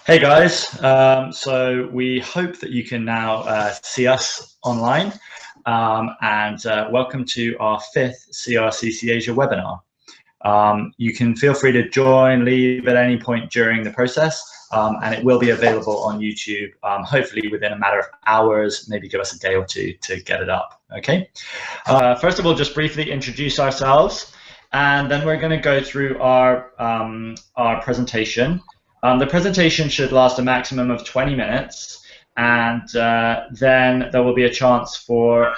Hey guys, so we hope that you can now see us online and welcome to our fifth CRCC Asia webinar. You can feel free to join, leave at any point during the process and it will be available on YouTube, hopefully within a matter of hours, maybe give us a day or two to get it up, okay? First of all, just briefly introduce ourselves and then we're going to go through our presentation. The presentation should last a maximum of 20 minutes, and then there will be a chance for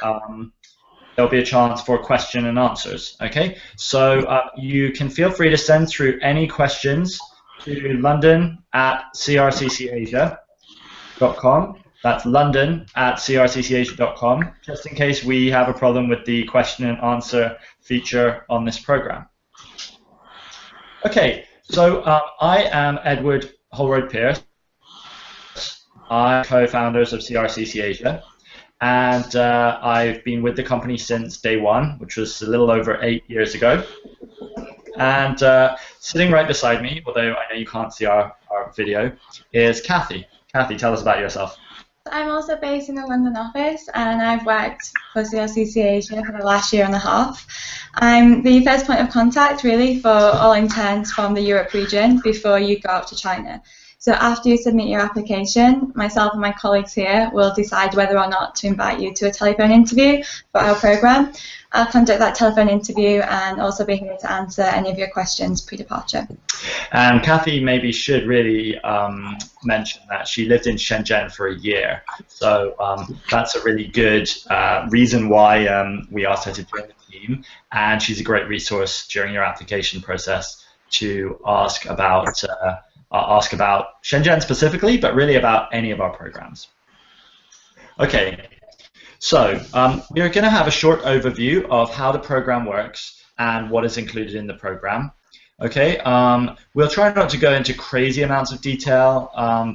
question and answers. Okay, so you can feel free to send through any questions to london@crccasia.com. That's london@crccasia.com, just in case we have a problem with the question and answer feature on this program. Okay. So I am Edward Holroyd-Pierce. I'm co-founders of CRCC Asia, and I've been with the company since day one, which was a little over 8 years ago. And sitting right beside me, although I know you can't see our video, is Kathy. Kathy, tell us about yourself. I'm also based in the London office and I've worked for CRCC Asia for the last year and a half. I'm the first point of contact really for all interns from the Europe region before you go out to China. So after you submit your application, myself and my colleagues here will decide whether or not to invite you to a telephone interview for our program. I'll conduct that telephone interview and also be here to answer any of your questions pre-departure. And Kathy maybe should really mention that she lived in Shenzhen for a year. So that's a really good reason why we asked her to join the team. And she's a great resource during your application process to ask about Shenzhen specifically, but really about any of our programs. Okay, so we are going to have a short overview of how the program works and what is included in the program. Okay, we'll try not to go into crazy amounts of detail,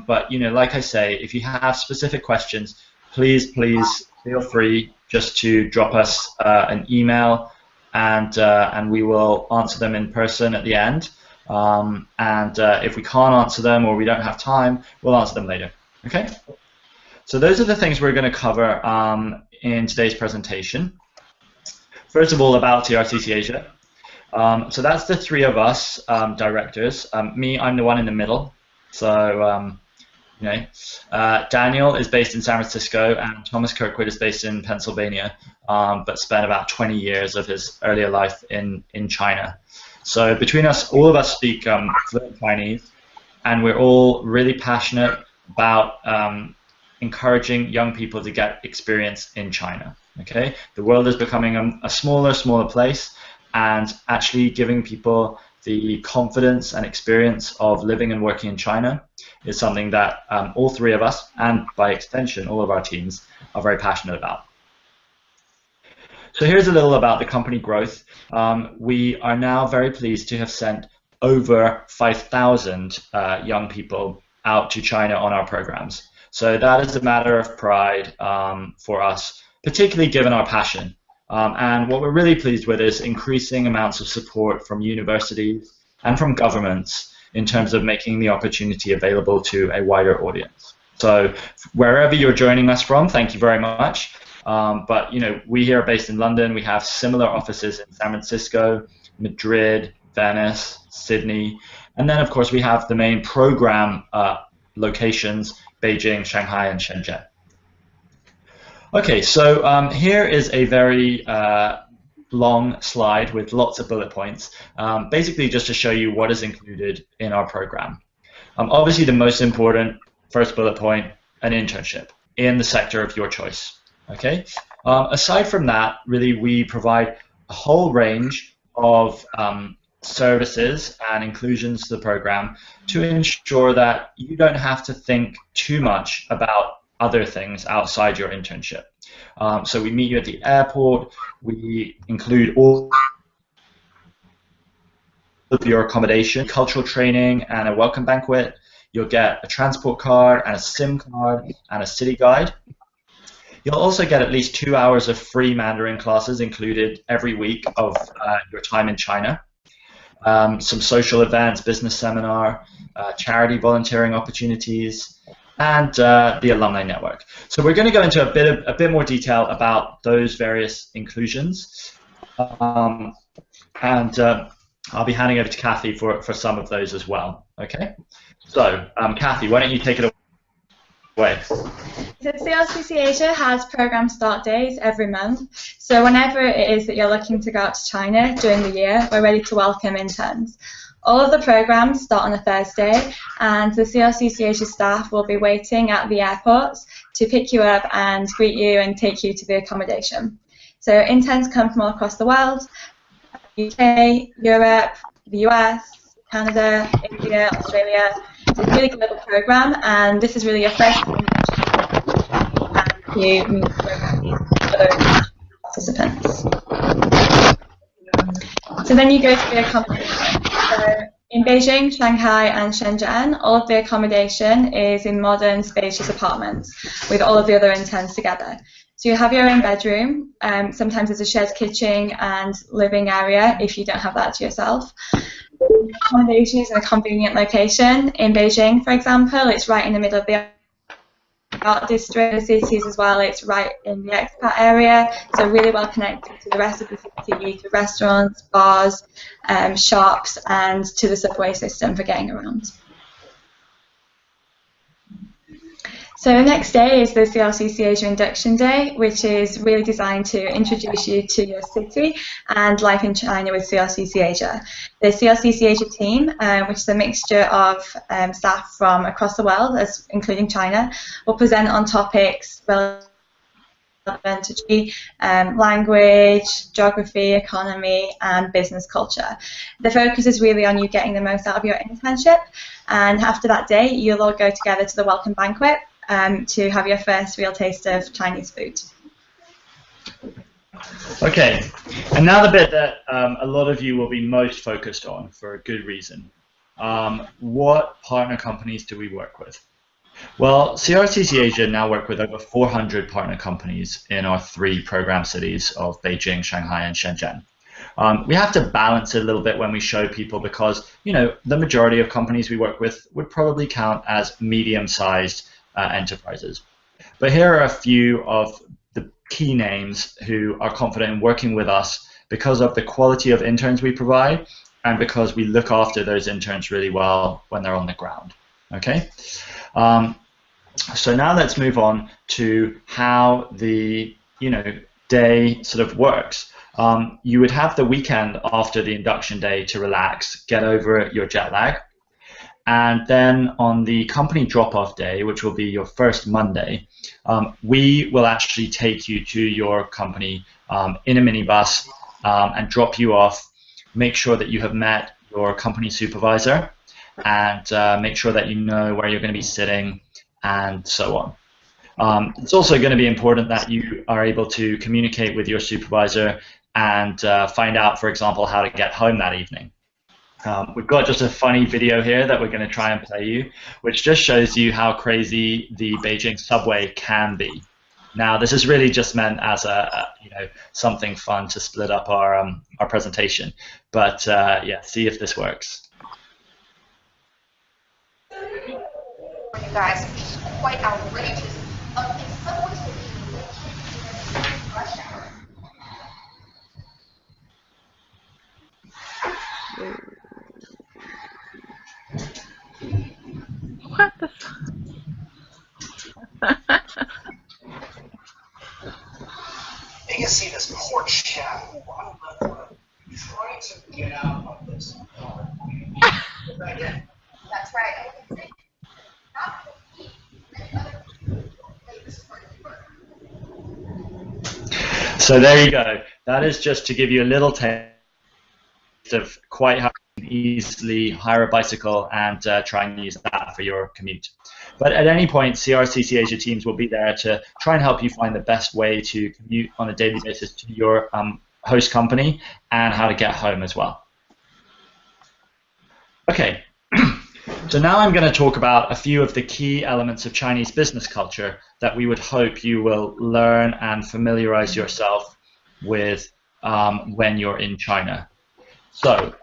but like I say, if you have specific questions, please feel free just to drop us an email, and we will answer them in person at the end. If we can't answer them or we don't have time, we'll answer them later. Okay? So those are the things we're going to cover in today's presentation. First of all, about CRCC Asia. So that's the three of us directors. Me, I'm the one in the middle. So Daniel is based in San Francisco, and Thomas Kirkwood is based in Pennsylvania, but spent about 20 years of his earlier life in China. So between us, all of us speak fluent Chinese, and we're all really passionate about encouraging young people to get experience in China. Okay, the world is becoming a smaller place, and actually giving people the confidence and experience of living and working in China is something that all three of us, and by extension all of our teams, are very passionate about. So here's a little about the company growth. We are now very pleased to have sent over 5,000 young people out to China on our programs. So that is a matter of pride for us, particularly given our passion. And what we're really pleased with is increasing amounts of support from universities and from governments in terms of making the opportunity available to a wider audience. So wherever you're joining us from, thank you very much. But we here are based in London. We have similar offices in San Francisco, Madrid, Venice, Sydney, and then of course we have the main program locations: Beijing, Shanghai, and Shenzhen. Okay, so here is a very long slide with lots of bullet points, basically just to show you what is included in our program. Obviously, the most important first bullet point: an internship in the sector of your choice. Okay. Aside from that, really, we provide a whole range of services and inclusions to the program to ensure that you don't have to think too much about other things outside your internship. So we meet you at the airport. We include all of your accommodation, cultural training, and a welcome banquet. You'll get a transport card and a SIM card and a city guide. You'll also get at least 2 hours of free Mandarin classes included every week of your time in China. some social events, business seminar, charity volunteering opportunities, and the alumni network. So we're going to go into a bit more detail about those various inclusions, and I'll be handing over to Kathy for some of those as well. Okay. So Kathy, why don't you take it away? So CRCC Asia has program start days every month. So whenever it is that you're looking to go out to China during the year, we're ready to welcome interns. All of the programs start on a Thursday, and the CRCC Asia staff will be waiting at the airports to pick you up and greet you and take you to the accommodation. So interns come from all across the world: UK, Europe, the US, Canada, India, Australia. It's a really global program, and this is really your first time to meet other participants. So then you go to the accommodation. So in Beijing, Shanghai, and Shenzhen, all of the accommodation is in modern, spacious apartments with all of the other interns together. So you have your own bedroom. Sometimes there's a shared kitchen and living area if you don't have that to yourself. Accommodation is in a convenient location. In Beijing, for example, it's right in the middle of the art district. Cities as well, it's right in the expat area, so really well connected to the rest of the city, to restaurants, bars, shops, and to the subway system for getting around. So the next day is the CRCC Asia Induction Day, which is really designed to introduce you to your city and life in China with CRCC Asia. The CRCC Asia team, which is a mixture of staff from across the world, including China, will present on topics relevant to language, geography, economy, and business culture. The focus is really on you getting the most out of your internship, and after that day, you'll all go together to the welcome banquet to have your first real taste of Chinese food. Okay, and now the bit that a lot of you will be most focused on for a good reason. What partner companies do we work with? Well, CRCC Asia now work with over 400 partner companies in our 3 program cities of Beijing, Shanghai, and Shenzhen. We have to balance it a little bit when we show people because, you know, the majority of companies we work with would probably count as medium-sized enterprises. But here are a few of the key names who are confident in working with us because of the quality of interns we provide and because we look after those interns really well when they're on the ground. Okay? So now let's move on to how the day sort of works. You would have the weekend after the induction day to relax, get over your jet lag. And then on the company drop-off day, which will be your first Monday, we will actually take you to your company in a minibus and drop you off, make sure that you have met your company supervisor, and make sure that you know where you're going to be sitting, and so on. It's also going to be important that you are able to communicate with your supervisor and find out, for example, how to get home that evening. We've got just a funny video here that we're going to try and play you, which just shows you how crazy the Beijing subway can be. Now, this is really just meant as a something fun to split up our presentation, but yeah, see if this works. You guys, quite outrageous. What the fuck? You can see this poor chap trying to get out of this. That's right. So there you go. That is just to give you a little taste of quite how you can easily hire a bicycle and try and use that for your commute. But at any point, CRCC Asia teams will be there to try and help you find the best way to commute on a daily basis to your host company and how to get home as well. Okay, so now I'm going to talk about a few of the key elements of Chinese business culture that we would hope you will learn and familiarize yourself with when you're in China. So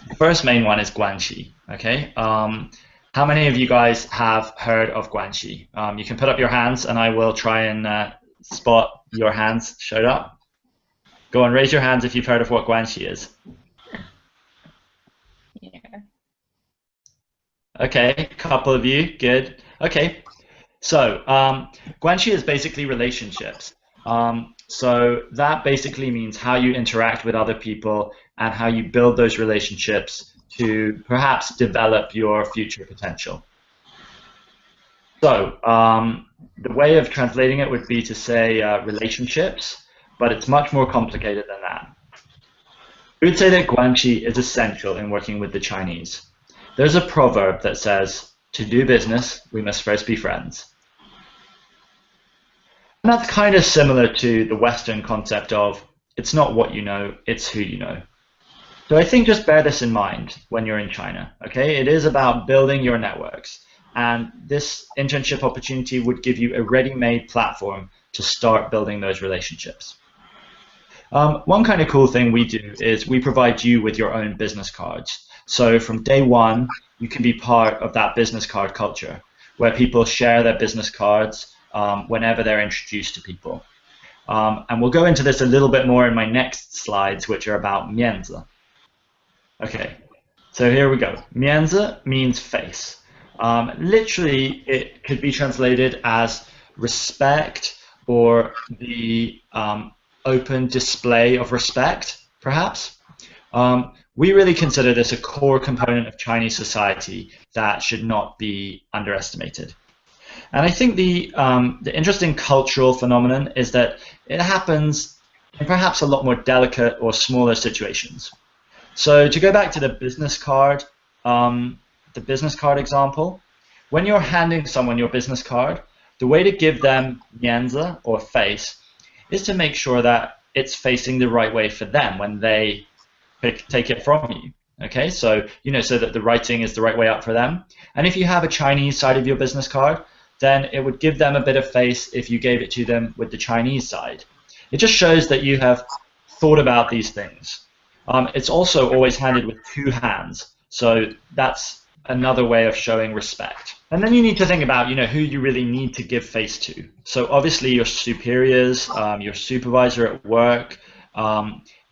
The first main one is guanxi. Okay. How many of you guys have heard of guanxi? You can put up your hands, and I will try and spot your hands showed up. Go on, raise your hands if you've heard of what guanxi is. Yeah. Okay, a couple of you, good. Okay, so guanxi is basically relationships. So that basically means how you interact with other people and how you build those relationships to perhaps develop your future potential. So the way of translating it would be to say relationships, but it's much more complicated than that. We would say that guanxi is essential in working with the Chinese. There's a proverb that says, to do business, we must first be friends. And that's kind of similar to the Western concept of, it's not what you know, it's who you know. So I think just bear this in mind when you're in China, okay? It is about building your networks. And this internship opportunity would give you a ready-made platform to start building those relationships. One kind of cool thing we do is we provide you with your own business cards. So from day one, you can be part of that business card culture, where people share their business cards whenever they're introduced to people. And we'll go into this a little bit more in my next slides, which are about Mianzi. Okay, so here we go. Mianzi means face. Literally, it could be translated as respect or the open display of respect, perhaps. We really consider this a core component of Chinese society that should not be underestimated. And I think the interesting cultural phenomenon is that it happens in perhaps a lot more delicate or smaller situations. So to go back to the business card example, when you're handing someone your business card, the way to give them mianzi or face is to make sure that it's facing the right way for them when they take it from you. Okay, so so that the writing is the right way up for them. And if you have a Chinese side of your business card, then it would give them a bit of face if you gave it to them with the Chinese side. It just shows that you have thought about these things. It's also always handed with two hands, so that's another way of showing respect. And then you need to think about, who you really need to give face to. So obviously your superiors, your supervisor at work,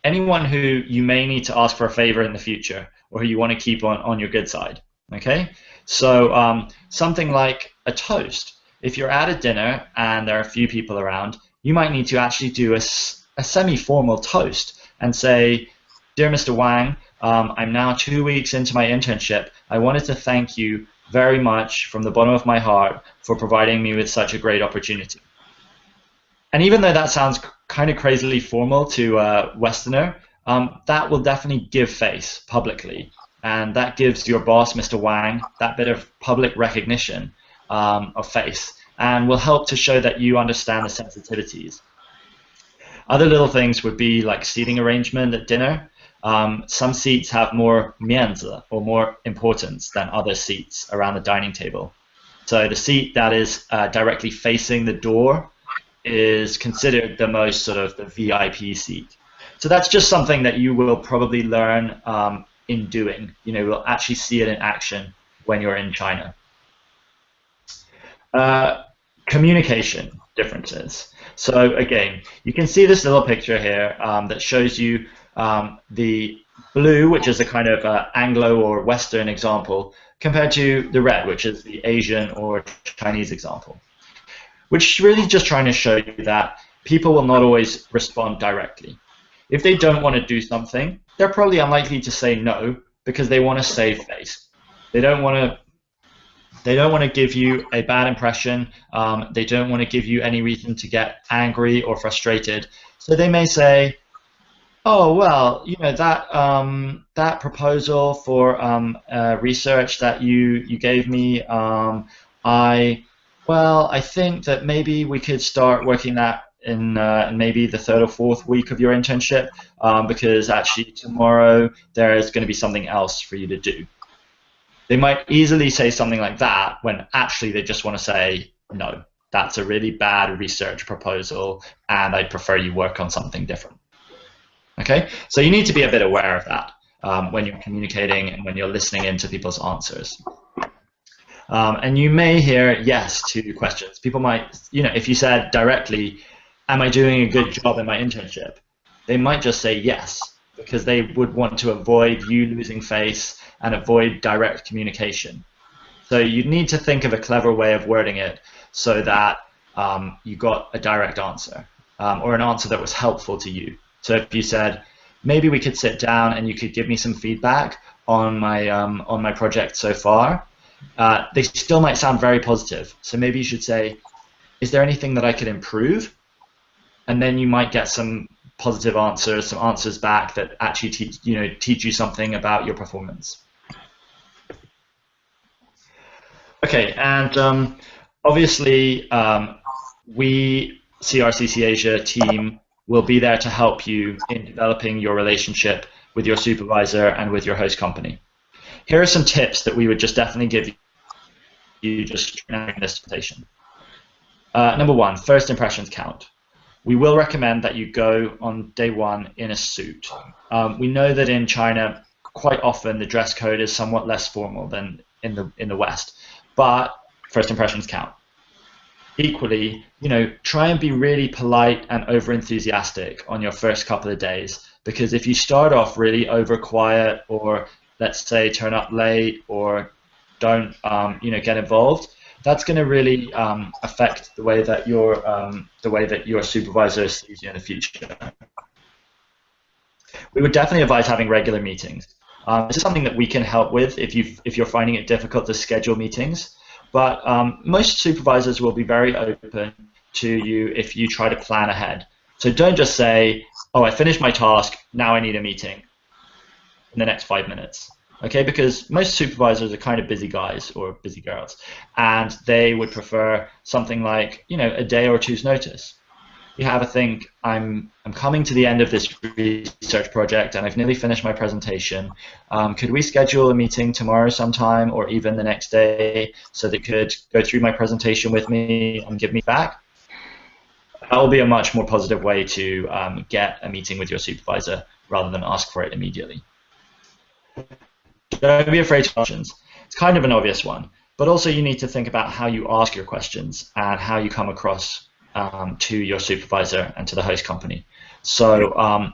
anyone who you may need to ask for a favor in the future, or who you want to keep on your good side. Okay, so something like a toast. If you're at a dinner and there are a few people around, you might need to actually do a semi-formal toast and say, "Dear Mr. Wang, I'm now 2 weeks into my internship. I wanted to thank you very much from the bottom of my heart for providing me with such a great opportunity." And even though that sounds kind of crazily formal to a Westerner, that will definitely give face publicly. And that gives your boss, Mr. Wang, that bit of public recognition of face, and will help to show that you understand the sensitivities. Other little things would be like seating arrangement at dinner. Some seats have more mianzi, or more importance, than other seats around the dining table. So the seat that is directly facing the door is considered the most sort of the VIP seat. So that's just something that you will probably learn in doing. You'll actually see it in action when you're in China. Communication differences. So again, you can see this little picture here that shows you the blue, which is a kind of Anglo or Western example, compared to the red, which is the Asian or Chinese example, which is really just trying to show you that people will not always respond directly. If they don't want to do something, they're probably unlikely to say no because they want to save face. They don't want to give you a bad impression. They don't want to give you any reason to get angry or frustrated. So they may say, "Oh, well, that proposal for research that you gave me, I think that maybe we could start working that in maybe the 3rd or 4th week of your internship, because actually tomorrow there is going to be something else for you to do." They might easily say something like that when actually they just want to say, "No, that's a really bad research proposal and I'd prefer you work on something different." Okay, so you need to be a bit aware of that. when you're communicating and when you're listening into people's answers. And you may hear yes to questions. People might, if you said directly, am I doing a good job in my internship? They might just say yes, because they would want to avoid you losing face and avoid direct communication. So you need to think of a clever way of wording it so that you got a direct answer, or an answer that was helpful to you. So if you said, maybe we could sit down and you could give me some feedback on my project so far, they still might sound very positive. So maybe you should say, is there anything that I could improve? And then you might get some positive answers, some answers back that actually teach you something about your performance. Okay, and obviously we, CRCC Asia team, will be there to help you in developing your relationship with your supervisor and with your host company. Here are some tips that we would just definitely give you just during this presentation. Number one, first impressions count. We will recommend that you go on day one in a suit. We know that in China, quite often the dress code is somewhat less formal than in the West, but first impressions count. Equally, try and be really polite and over-enthusiastic on your first couple of days, because if you start off really over-quiet, or let's say turn up late, or don't get involved, that's going to really affect the way that your supervisor sees you in the future. We would definitely advise having regular meetings. This is something that we can help with if you're finding it difficult to schedule meetings. But most supervisors will be very open to you if you try to plan ahead. So don't just say, oh, I finished my task, now I need a meeting in the next 5 minutes. Okay, because most supervisors are kind of busy guys or busy girls, and they would prefer something like, a day or two's notice. You have a think, I'm coming to the end of this research project and I've nearly finished my presentation. Could we schedule a meeting tomorrow sometime, or even the next day, so they could go through my presentation with me and give me back? That will be a much more positive way to get a meeting with your supervisor rather than ask for it immediately. Don't be afraid of questions. It's kind of an obvious one, but also you need to think about how you ask your questions and how you come across to your supervisor and to the host company. So,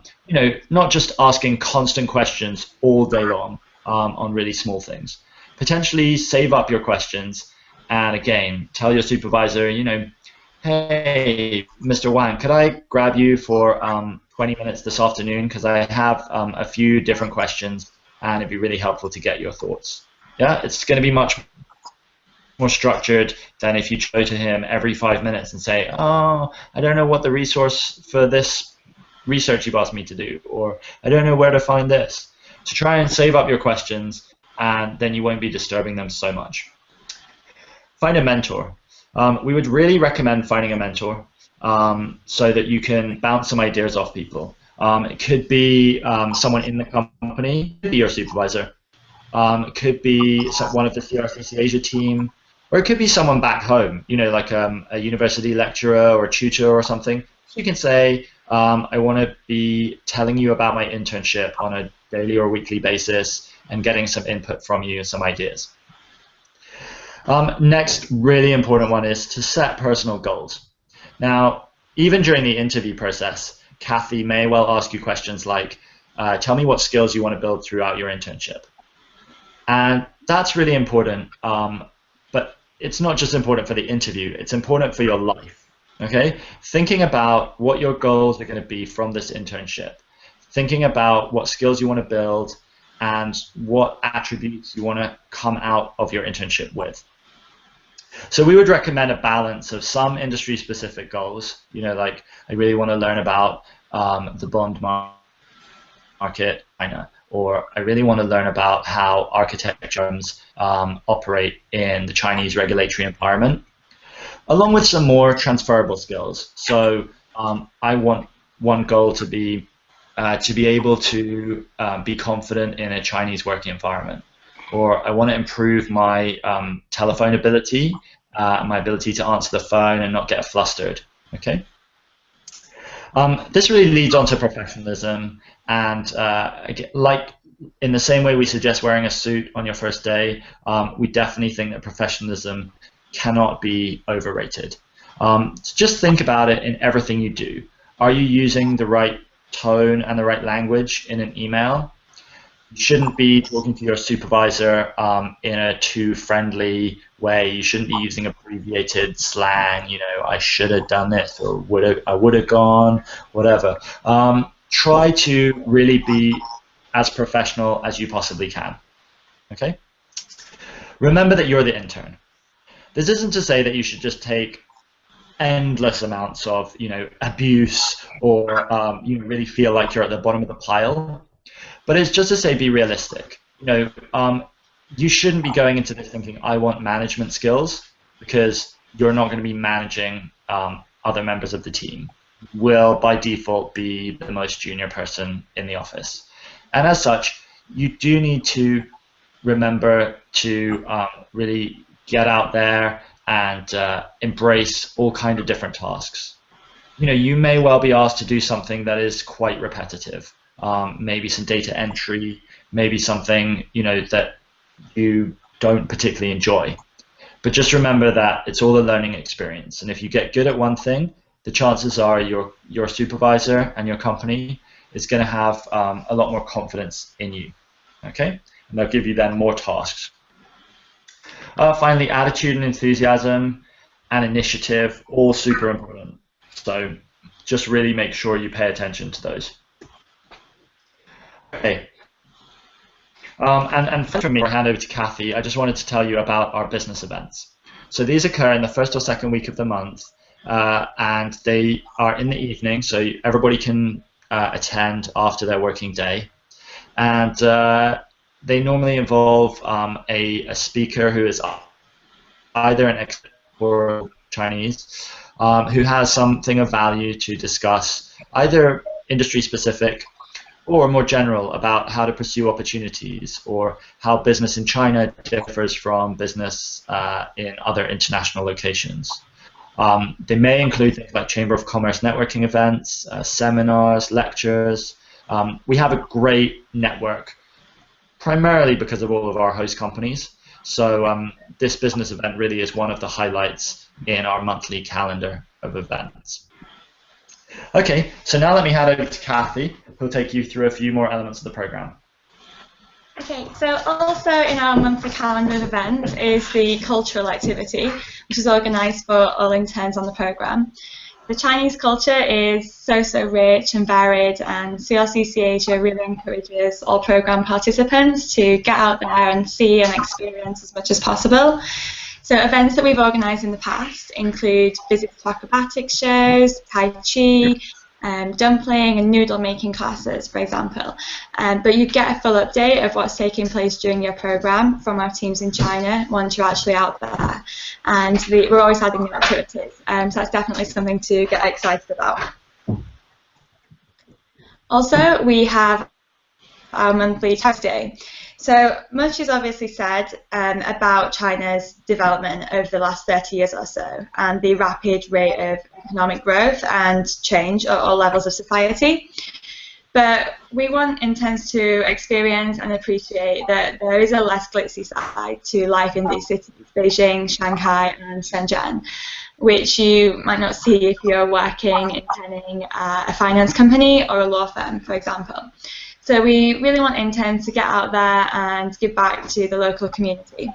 not just asking constant questions all day long on really small things. Potentially save up your questions, and again, tell your supervisor, hey, Mr. Wang, could I grab you for 20 minutes this afternoon, because I have a few different questions, and it'd be really helpful to get your thoughts. Yeah, it's going to be much more structured than if you go to him every 5 minutes and say, oh, I don't know what the resource for this research you've asked me to do, or I don't know where to find this. So try and save up your questions, and then you won't be disturbing them so much. Find a mentor. We would really recommend finding a mentor so that you can bounce some ideas off people. It could be someone in the company, it could be your supervisor. It could be one of the CRCC Asia team, or it could be someone back home, like a university lecturer or a tutor or something. So you can say, I want to be telling you about my internship on a daily or weekly basis and getting some input from you, some ideas. Next really important one is to set personal goals. Now, even during the interview process, Kathy may well ask you questions like, tell me what skills you want to build throughout your internship. And that's really important, but it's not just important for the interview, it's important for your life, okay? Thinking about what your goals are going to be from this internship, thinking about what skills you want to build and what attributes you want to come out of your internship with. So we would recommend a balance of some industry-specific goals, like I really want to learn about the bond market, China, or I really want to learn about how architectures operate in the Chinese regulatory environment, along with some more transferable skills. So I want one goal to be able to be confident in a Chinese working environment, or I want to improve my telephone ability, my ability to answer the phone and not get flustered. Okay. This really leads on to professionalism, and like in the same way we suggest wearing a suit on your first day, we definitely think that professionalism cannot be overrated. Just think about it in everything you do. Are you using the right tone and the right language in an email? You shouldn't be talking to your supervisor in a too friendly way. You shouldn't be using abbreviated slang, you know, I should have done this, or I would have gone, whatever. Try to really be as professional as you possibly can, okay? Remember that you're the intern. This isn't to say that you should just take endless amounts of, you know, abuse or you really feel like you're at the bottom of the pile. But it's just to say, be realistic. You know, you shouldn't be going into this thinking, I want management skills, because you're not going to be managing other members of the team. You will, by default, be the most junior person in the office. And as such, you do need to remember to really get out there and embrace all kinds of different tasks. You know, you may well be asked to do something that is quite repetitive. Maybe some data entry, maybe something, you know, that you don't particularly enjoy. But just remember that it's all a learning experience, and if you get good at one thing, the chances are your supervisor and your company is going to have a lot more confidence in you, okay? And they'll give you then more tasks. Finally, attitude and enthusiasm and initiative, all super important. So just really make sure you pay attention to those. Okay. And from me, I'll hand over to Kathy. I just wanted to tell you about our business events. So these occur in the first or second week of the month, and they are in the evening, so everybody can attend after their working day. And they normally involve a speaker who is either an expert or Chinese, who has something of value to discuss, either industry-specific or more general, about how to pursue opportunities or how business in China differs from business in other international locations. They may include things like Chamber of Commerce networking events, seminars, lectures. We have a great network, primarily because of all of our host companies. So this business event really is one of the highlights in our monthly calendar of events. Okay, so now let me hand over to Kathy, who'll take you through a few more elements of the program. Okay, so also in our monthly calendar of events is the cultural activity, which is organised for all interns on the programme. The Chinese culture is so rich and varied, and CRCC Asia really encourages all programme participants to get out there and see and experience as much as possible. So events that we've organised in the past include visits to acrobatic shows, Tai Chi, dumpling and noodle making classes, for example. But you get a full update of what's taking place during your programme from our teams in China once you're actually out there. And we're always adding new activities, so that's definitely something to get excited about. Also, we have our monthly Tuesday. So much is obviously said about China's development over the last 30 years or so, and the rapid rate of economic growth and change at all levels of society. But we want interns to experience and appreciate that there is a less glitzy side to life in these cities, Beijing, Shanghai, and Shenzhen, which you might not see if you're working interning at a finance company or a law firm, for example. So we really want interns to get out there and give back to the local community.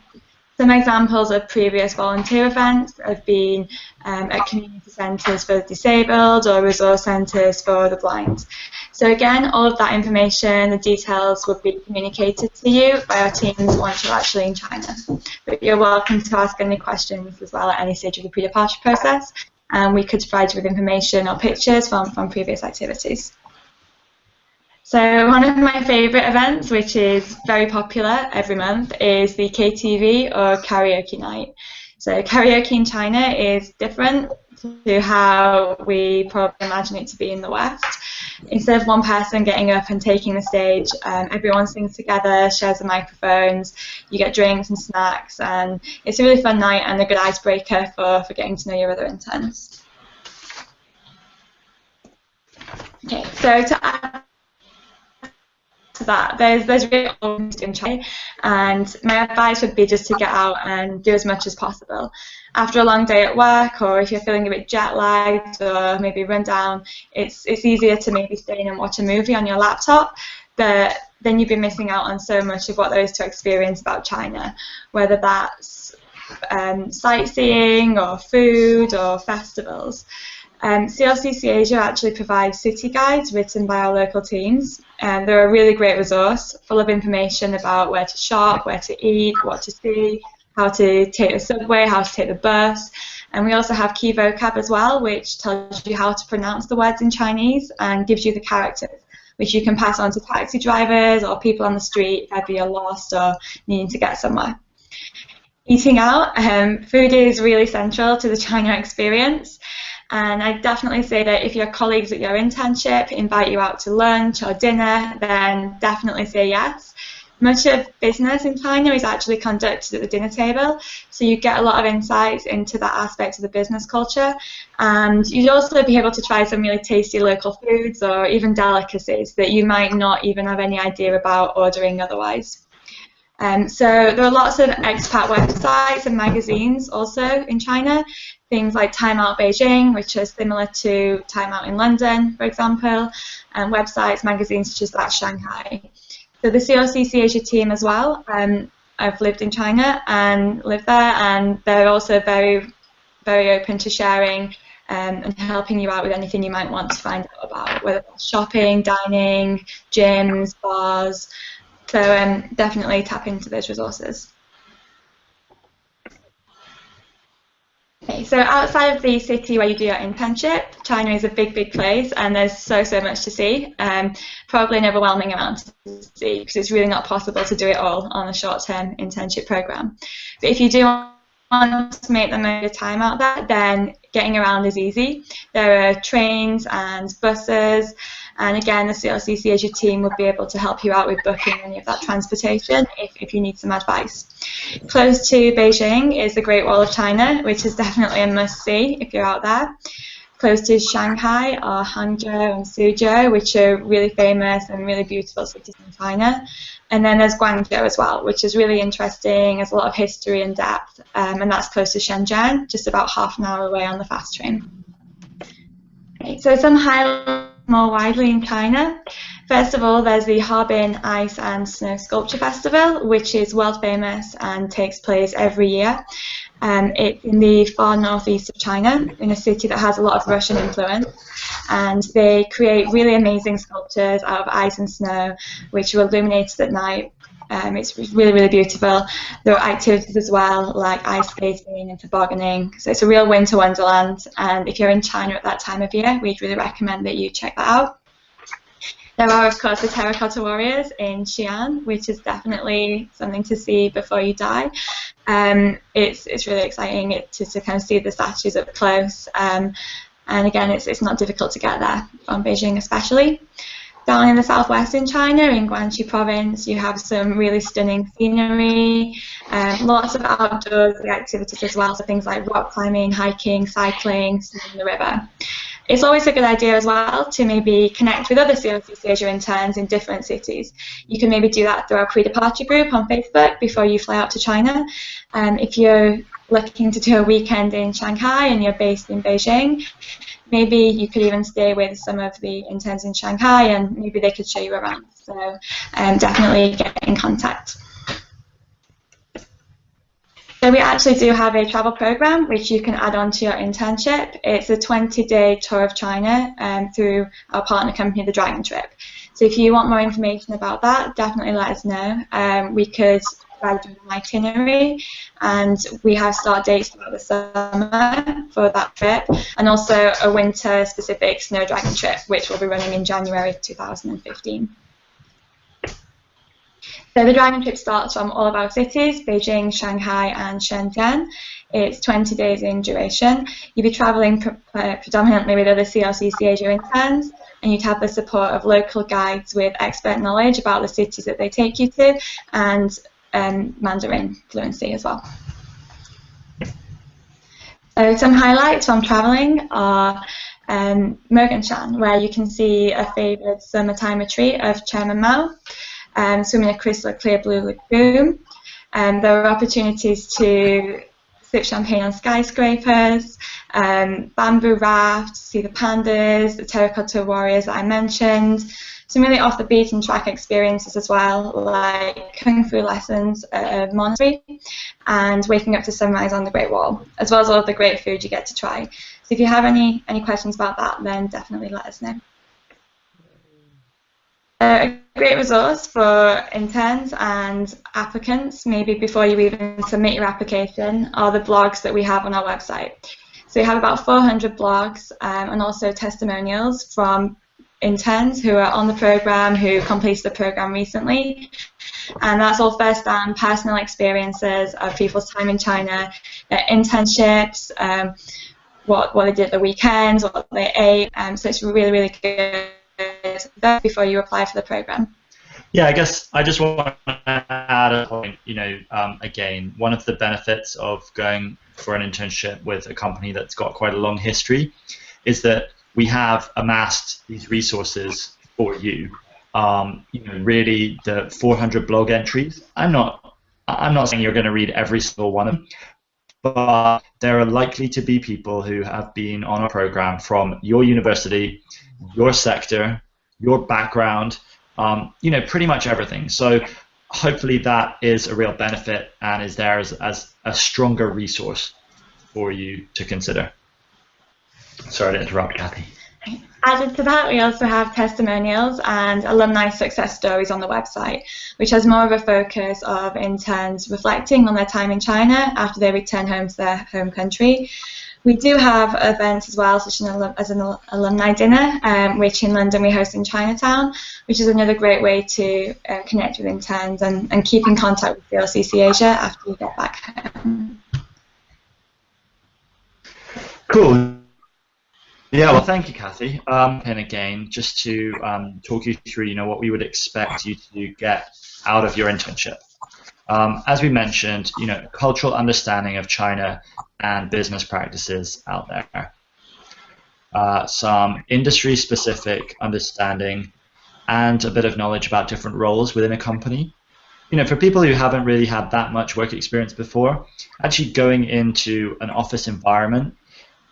Some examples of previous volunteer events have been at community centres for the disabled or resource centres for the blind. So again, all of that information, the details will be communicated to you by our teams once you're actually in China. But you're welcome to ask any questions as well at any stage of the pre-departure process, and we could provide you with information or pictures from previous activities. So one of my favourite events, which is very popular every month, is the KTV or karaoke night. So karaoke in China is different to how we probably imagine it to be in the West. Instead of one person getting up and taking the stage, everyone sings together, shares the microphones, you get drinks and snacks, and it's a really fun night and a good icebreaker for getting to know your other interns. Okay, so to add to that, there's really always to enjoy, and my advice would be just to get out and do as much as possible. After a long day at work, or if you're feeling a bit jet lagged or maybe run down, it's easier to maybe stay in and watch a movie on your laptop, but then you'd be missing out on so much of what there is to experience about China, whether that's sightseeing or food or festivals. CRCC Asia actually provides city guides written by our local teams, and they're a really great resource full of information about where to shop, where to eat, what to see, how to take the subway, how to take the bus. And we also have key vocab as well, which tells you how to pronounce the words in Chinese and gives you the characters, which you can pass on to taxi drivers or people on the street if ever you're lost or needing to get somewhere. Eating out, food is really central to the China experience. And I definitely say that if your colleagues at your internship invite you out to lunch or dinner, then definitely say yes. Much of business in China is actually conducted at the dinner table, so you get a lot of insights into that aspect of the business culture. And you'd also be able to try some really tasty local foods or even delicacies that you might not even have any idea about ordering otherwise. So there are lots of expat websites and magazines also in China, things like Time Out Beijing, which are similar to Time Out in London, for example, and websites, magazines such as that Shanghai. So the CRCC Asia team as well, I've lived in China and lived there, and they're also very, very open to sharing and helping you out with anything you might want to find out about, whether that's shopping, dining, gyms, bars. So definitely tap into those resources. Okay, so outside of the city where you do your internship, China is a big, big place, and there's so much to see. Probably an overwhelming amount to see, because it's really not possible to do it all on a short-term internship program. But if you do want to make the most of your time out there, then getting around is easy. There are trains and buses, and again, the CRCC Asia team would be able to help you out with booking any of that transportation if you need some advice. Close to Beijing is the Great Wall of China, which is definitely a must-see if you're out there. Close to Shanghai are Hangzhou and Suzhou, which are really famous and really beautiful cities in China. And then there's Guangzhou as well, which is really interesting. There's a lot of history and depth, and that's close to Shenzhen, just about half an hour away on the fast train. Okay, so some highlights more widely in China. First of all, there's the Harbin Ice and Snow Sculpture Festival, which is world famous and takes place every year. It's in the far northeast of China, in a city that has a lot of Russian influence, and they create really amazing sculptures out of ice and snow, which are illuminated at night. It's really, really beautiful. There are activities as well, like ice skating and tobogganing. So it's a real winter wonderland, and if you're in China at that time of year, we'd really recommend that you check that out. There are, of course, the Terracotta Warriors in Xi'an, which is definitely something to see before you die. It's really exciting to kind of see the statues up close. And again, it's not difficult to get there from Beijing especially. Down in the southwest in China, in Guangxi province, you have some really stunning scenery, lots of outdoor activities as well, so things like rock climbing, hiking, cycling, swimming the river. It's always a good idea as well to maybe connect with other CRCC Asia interns in different cities. You can maybe do that through our pre-departure group on Facebook before you fly out to China. If you're looking to do a weekend in Shanghai and you're based in Beijing, maybe you could even stay with some of the interns in Shanghai and maybe they could show you around. So definitely get in contact. So we actually do have a travel program which you can add on to your internship. It's a 20-day tour of China through our partner company, The Dragon Trip. So if you want more information about that, definitely let us know. We could provide you with an itinerary, and we have start dates throughout the summer for that trip, and also a winter-specific Snow Dragon Trip, which will be running in January 2015. So the Dragon Trip starts from all of our cities, Beijing, Shanghai and Shenzhen. It's 20 days in duration. You'll be travelling predominantly with other CRCC Asia interns, and you'd have the support of local guides with expert knowledge about the cities that they take you to, and Mandarin fluency as well. So some highlights from travelling are Moganshan, where you can see a favoured summertime retreat of Chairman Mao. swim in a crystal clear blue lagoon. There were opportunities to sip champagne on skyscrapers, bamboo rafts, see the pandas, the terracotta warriors that I mentioned, some really off the beaten track experiences as well, like kung fu lessons at a monastery and waking up to sunrise on the Great Wall, as well as all of the great food you get to try. So if you have any questions about that, then definitely let us know. A great resource for interns and applicants, maybe before you even submit your application, are the blogs that we have on our website. So we have about 400 blogs and also testimonials from interns who are on the program, who completed the program recently. And that's all first-hand personal experiences of people's time in China, their internships, what they did at the weekends, what they ate. So it's really, really good before you apply for the program. Yeah, I guess I just want to add a point. Again, one of the benefits of going for an internship with a company that's got quite a long history is that we have amassed these resources for you. Really, the 400 blog entries. I'm not saying you're going to read every single one of them, but there are likely to be people who have been on a program from your university, your sector, your background, pretty much everything. So hopefully that is a real benefit and is there as a stronger resource for you to consider. Sorry to interrupt, Kathy. Added to that, we also have testimonials and alumni success stories on the website, which has more of a focus of interns reflecting on their time in China after they return home to their home country. We do have events as well, such as an alumni dinner, which in London we host in Chinatown, which is another great way to connect with interns and keep in contact with CRCC Asia after you get back home. Cool. Yeah, well, thank you, Kathy. And again, just to talk you through, what we would expect you to get out of your internship. As we mentioned, cultural understanding of China and business practices out there. Some industry-specific understanding and a bit of knowledge about different roles within a company. For people who haven't really had that much work experience before, actually going into an office environment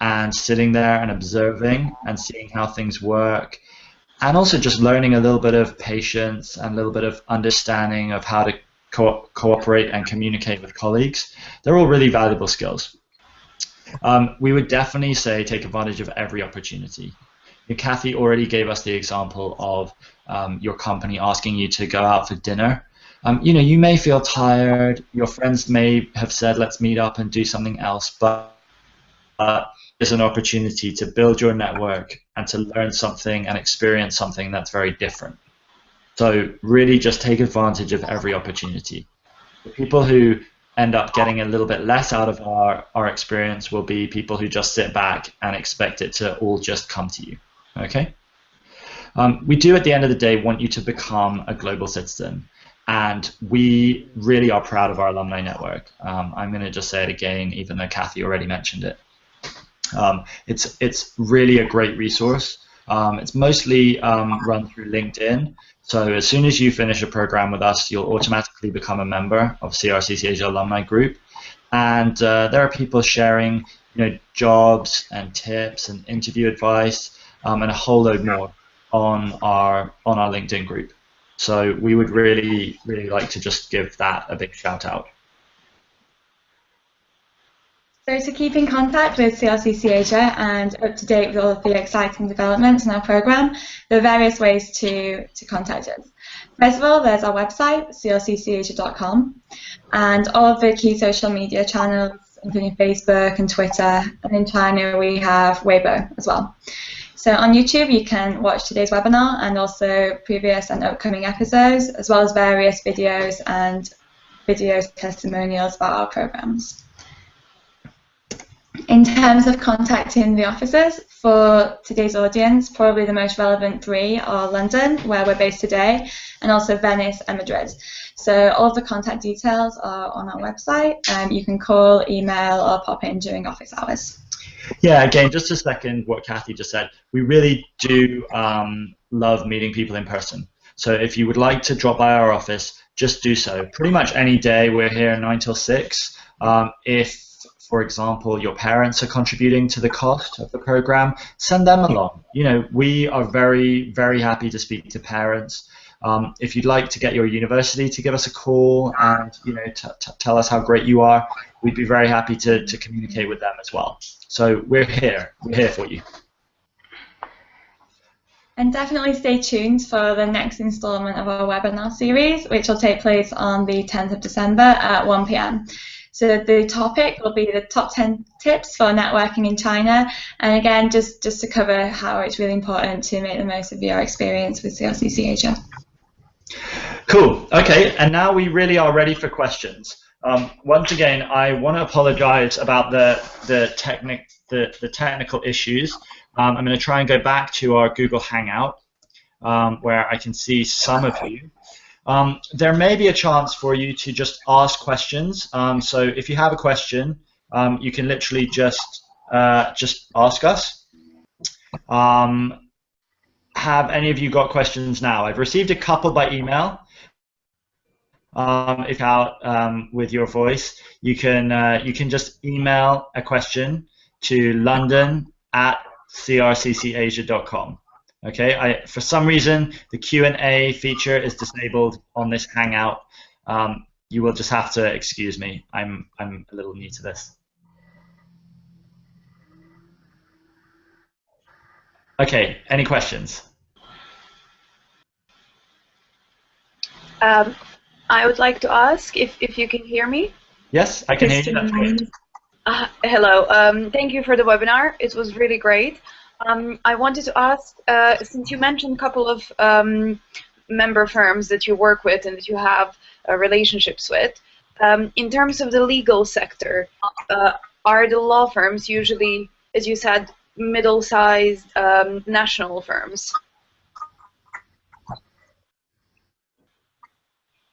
and sitting there and observing and seeing how things work, and also just learning a little bit of patience and a little bit of understanding of how to cooperate and communicate with colleagues. They're all really valuable skills. We would definitely say take advantage of every opportunity. Kathy already gave us the example of your company asking you to go out for dinner. You may feel tired, your friends may have said let's meet up and do something else, but there's an opportunity to build your network and to learn something and experience something that's very different. So really just take advantage of every opportunity. The people who end up getting a little bit less out of our experience will be people who just sit back and expect it to all just come to you. Okay? We do at the end of the day want you to become a global citizen, and we really are proud of our alumni network. I'm going to just say it again, even though Kathy already mentioned it. It's really a great resource. It's mostly run through LinkedIn. So as soon as you finish a program with us, you'll automatically become a member of CRCC Asia Alumni Group. And there are people sharing jobs and tips and interview advice and a whole load more on our LinkedIn group. So we would really, really like to just give that a big shout out. So to keep in contact with CRCC Asia and up to date with all of the exciting developments in our program, there are various ways to contact us. First of all, there's our website, crccasia.com, and all of the key social media channels, including Facebook and Twitter, and in China we have Weibo as well. So on YouTube you can watch today's webinar and also previous and upcoming episodes, as well as various videos and testimonials about our programs. In terms of contacting the offices, for today's audience, probably the most relevant three are London, where we're based today, and also Venice and Madrid. So all of the contact details are on our website, and you can call, email, or pop in during office hours. Yeah, again, just to second what Kathy just said, we really do love meeting people in person. So if you would like to drop by our office, just do so. Pretty much any day. We're here 9 till 6. If, for example, your parents are contributing to the cost of the program, send them along. You know, we are very, very happy to speak to parents. If you'd like to get your university to give us a call and, you know, tell us how great you are, we'd be very happy to communicate with them as well. So we're here for you. And definitely stay tuned for the next installment of our webinar series, which will take place on the 10th of December at 1 p.m. So the topic will be the top 10 tips for networking in China. And again, just to cover how it's really important to make the most of your experience with CRCC Asia. Cool. Okay, and now we really are ready for questions. Once again, I want to apologize about the technical issues. I'm going to try and go back to our Google Hangout, where I can see some of you. There may be a chance for you to just ask questions. So if you have a question, you can literally just ask us. Have any of you got questions now? I've received a couple by email. If out with your voice, you can just email a question to london@crccasia.com. Okay. For some reason, the Q&A feature is disabled on this Hangout. You will just have to excuse me. I'm a little new to this. Okay. Any questions? I would like to ask if you can hear me. Yes, I can hear you. That's great. Hello. Thank you for the webinar. It was really great. I wanted to ask, since you mentioned a couple of member firms that you work with and that you have relationships with, in terms of the legal sector, are the law firms usually, as you said, middle-sized national firms?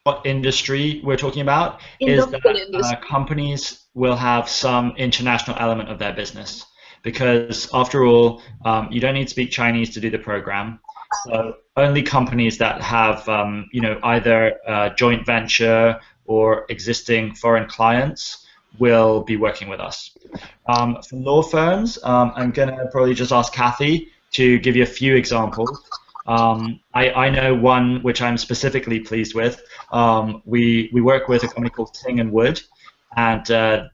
What industry we're talking about is that companies will have some international element of their business, because after all, you don't need to speak Chinese to do the program. So only companies that have you know, either joint venture or existing foreign clients will be working with us. For law firms, I'm going to probably just ask Kathy to give you a few examples. I know one which I'm specifically pleased with. We work with a company called Ting & Wood, and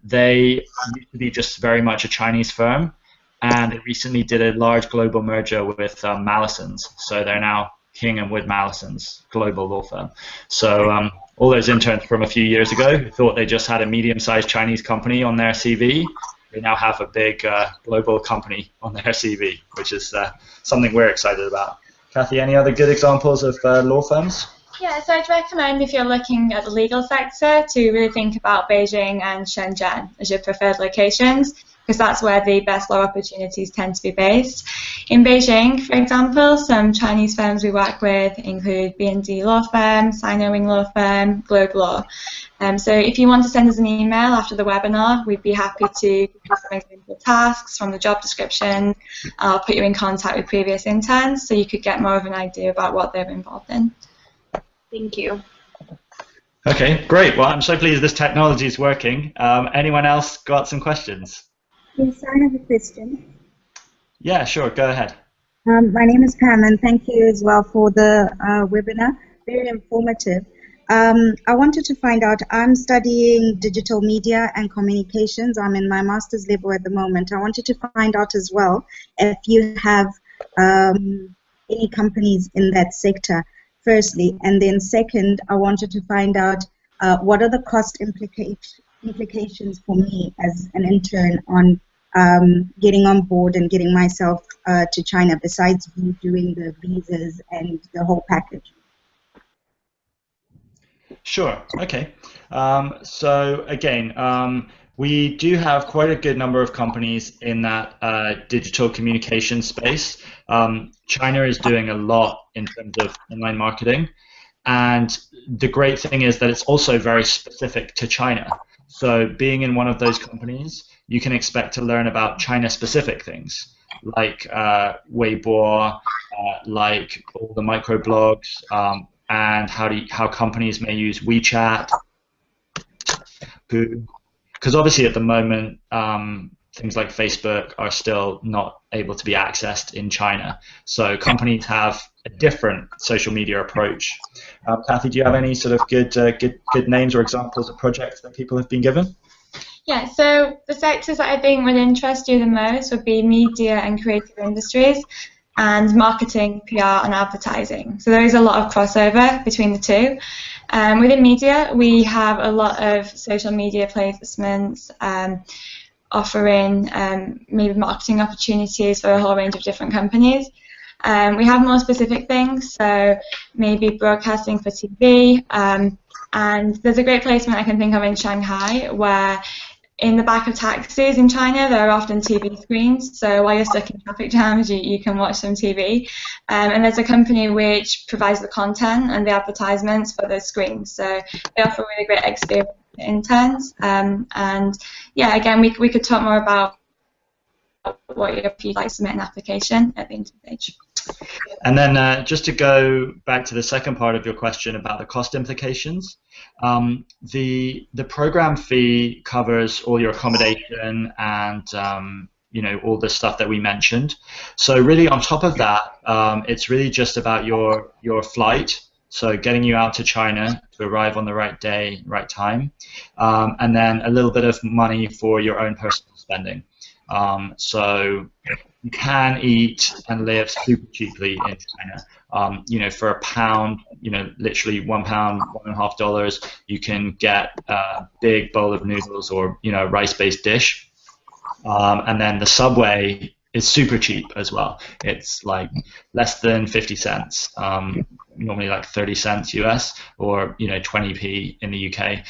they used to be just very much a Chinese firm, and they recently did a large global merger with Mallisons. So they're now King & Wood Mallisons, global law firm. So all those interns from a few years ago who thought they just had a medium-sized Chinese company on their CV, they now have a big global company on their CV, which is something we're excited about. Kathy, any other good examples of law firms? Yeah, so I'd recommend, if you're looking at the legal sector, to really think about Beijing and Shenzhen as your preferred locations, because that's where the best law opportunities tend to be based. In Beijing, for example, some Chinese firms we work with include Mianzi Law Firm, Sino-Wing Law Firm, Globe Law. So if you want to send us an email after the webinar, we'd be happy to give you some example tasks from the job description. I'll put you in contact with previous interns so you could get more of an idea about what they're involved in. Thank you. Okay, great. Well, I'm so pleased this technology is working. Anyone else got some questions? Yes, I have a question. Yeah, sure. Go ahead. My name is Pam, and thank you as well for the webinar. Very informative. I wanted to find out, I'm studying digital media and communications. I'm in my master's level at the moment. I wanted to find out as well if you have any companies in that sector, firstly. And then second, I wanted to find out what are the cost implications for me as an intern on getting on board and getting myself to China, besides doing the visas and the whole package. Sure. Okay. So again, we do have quite a good number of companies in that digital communication space. China is doing a lot in terms of online marketing, and the great thing is that it's also very specific to China. So being in one of those companies, you can expect to learn about China-specific things. like Weibo, like all the microblogs, and how companies may use WeChat. Because obviously at the moment, things like Facebook are still not able to be accessed in China. So companies have a different social media approach. Kathy, do you have any sort of good names or examples of projects that people have been given? Yeah, so the sectors that I think would interest you the most would be media and creative industries, and marketing, PR, and advertising. So there is a lot of crossover between the two. Within media, we have a lot of social media placements, offering maybe marketing opportunities for a whole range of different companies. We have more specific things, so maybe broadcasting for TV, and there's a great placement I can think of in Shanghai where in the back of taxis in China there are often TV screens, so while you're stuck in traffic jams you can watch some TV, and there's a company which provides the content and the advertisements for those screens, so they offer a really great experience for interns, and yeah, again we could talk more about what you'd like to submit an application at the intern stage. And then just to go back to the second part of your question about the cost implications, the program fee covers all your accommodation and all the stuff that we mentioned. So really on top of that, it's really just about your flight, so getting you out to China to arrive on the right day, right time, and then a little bit of money for your own personal spending. So you can eat and live super cheaply in China. For a pound, literally £1, $1.50, you can get a big bowl of noodles or a rice-based dish. And then the subway is super cheap as well. It's like less than 50 cents, normally like 30 cents US or 20p in the UK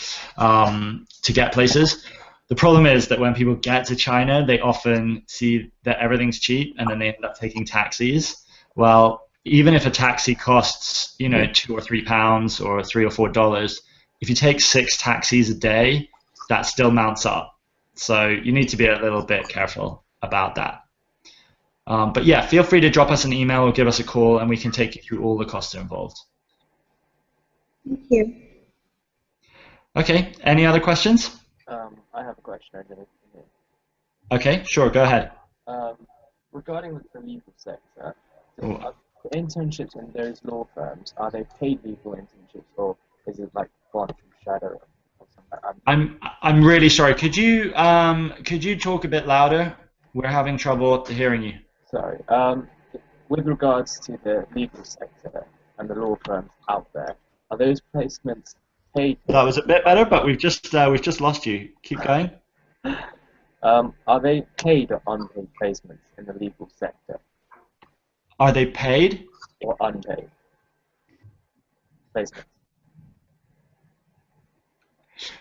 to get places. The problem is that when people get to China, they often see that everything's cheap and then they end up taking taxis. Well, even if a taxi costs, £2 or £3 or $3 or $4, if you take 6 taxis a day, that still mounts up. So you need to be a little bit careful about that. But yeah, feel free to drop us an email or give us a call and we can take you through all the costs involved. Thank you. Okay, any other questions? I have a question. Okay, sure, go ahead. Regarding the legal sector, the internships in those law firms, are they paid legal internships or is it like voluntary shadow or something? I'm really sorry. Could you talk a bit louder? We're having trouble hearing you. Sorry. With regards to the legal sector and the law firms out there, are those placements paid? That was a bit better, but we've just lost you. Keep going. Are they paid or unpaid placements in the legal sector? Are they paid or unpaid placements?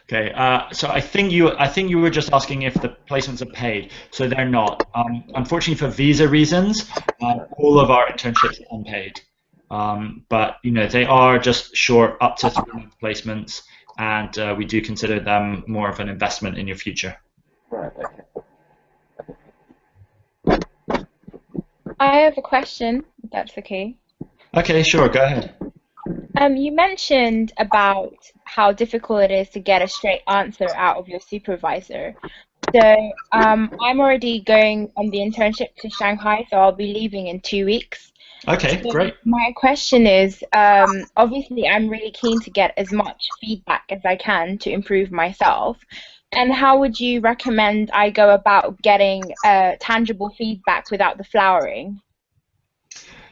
Okay. So I think you were just asking if the placements are paid. So they're not. Unfortunately, for visa reasons, all of our internships are unpaid. But they are just short, up to 3-month placements, and we do consider them more of an investment in your future. Right. Okay. I have a question, if that's okay. Okay, sure, go ahead. You mentioned about how difficult it is to get a straight answer out of your supervisor. So I'm already going on the internship to Shanghai, so I'll be leaving in 2 weeks. Okay, So great. my question is, obviously I'm really keen to get as much feedback as I can to improve myself. And how would you recommend I go about getting tangible feedback without the flowering?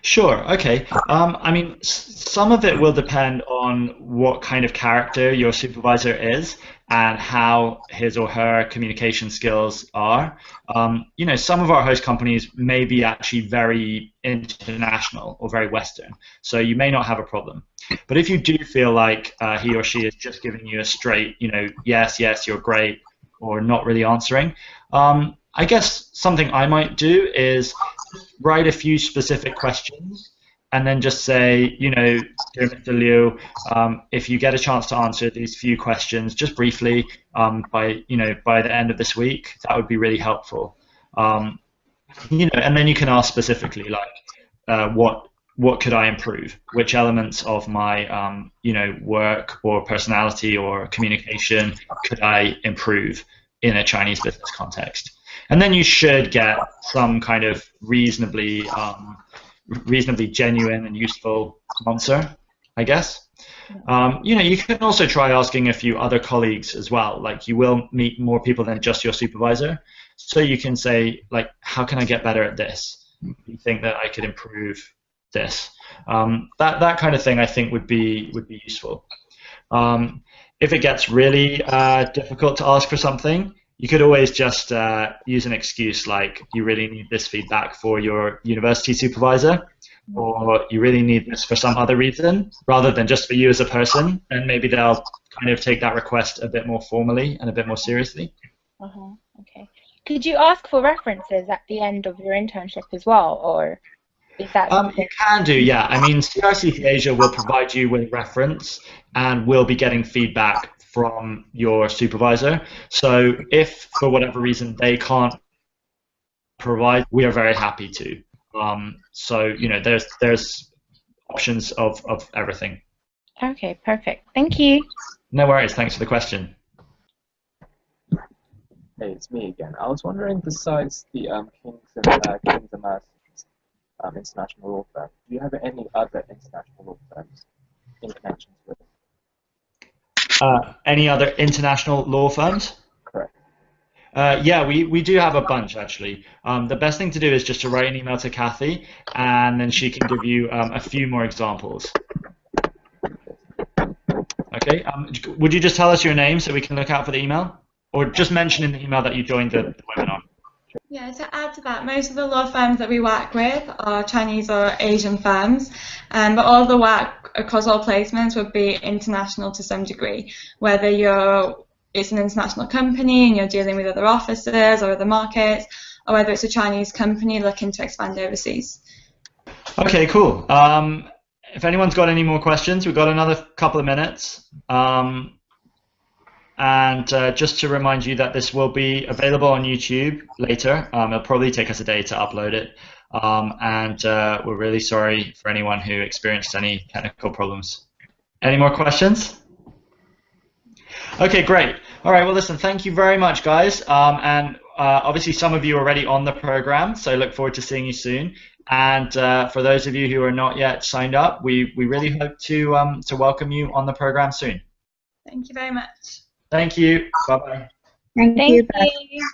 Sure, okay. I mean, some of it will depend on what kind of character your supervisor is and how his or her communication skills are. Some of our host companies may be actually very international or very Western, so you may not have a problem. But if you do feel like he or she is just giving you a straight, yes, you're great, or not really answering, I guess something I might do is write a few specific questions and then just say, dear Mr. Liu, if you get a chance to answer these few questions just briefly by the end of this week, that would be really helpful. and then you can ask specifically, like, what could I improve? Which elements of my, work or personality or communication could I improve in a Chinese business context? And then you should get some kind of reasonably genuine and useful answer, I guess. You can also try asking a few other colleagues as well. Like, you will meet more people than just your supervisor. So you can say, like, how can I get better at this? Do you think that I could improve this? That kind of thing, I think, would be useful. If it gets really difficult to ask for something, you could always just use an excuse like, you really need this feedback for your university supervisor, or you really need this for some other reason, rather than just for you as a person, and maybe they'll kind of take that request a bit more formally and a bit more seriously. Okay. Could you ask for references at the end of your internship as well, or is that something? You can do, yeah. I mean, CRCC Asia will provide you with reference, and we'll be getting feedback from your supervisor. So if, for whatever reason, they can't provide, we are very happy to. So there's options of everything. Okay, perfect. Thank you. No worries. Thanks for the question. Hey, it's me again. I was wondering, besides the King's and Mercy's international law firm, do you have any other international law firms in connections with? Any other international law firms? Correct. Yeah, we do have a bunch, actually. The best thing to do is just to write an email to Kathy, and then she can give you a few more examples. Okay. Would you just tell us your name so we can look out for the email? Or just mention in the email that you joined the webinar. Yeah, to add to that, most of the law firms that we work with are Chinese or Asian firms, but all the work across all placements would be international to some degree, whether it's an international company and you're dealing with other offices or other markets, or whether it's a Chinese company looking to expand overseas. Okay, cool. If anyone's got any more questions, we've got another couple of minutes. And just to remind you that this will be available on YouTube later. It'll probably take us a day to upload it. And we're really sorry for anyone who experienced any technical problems. Any more questions? Okay, great. All right, well, listen, thank you very much, guys. And obviously, some of you are already on the program, so I look forward to seeing you soon. And for those of you who are not yet signed up, we really hope to welcome you on the program soon. Thank you very much. Thank you. Bye-bye. Thank you. Bye. You.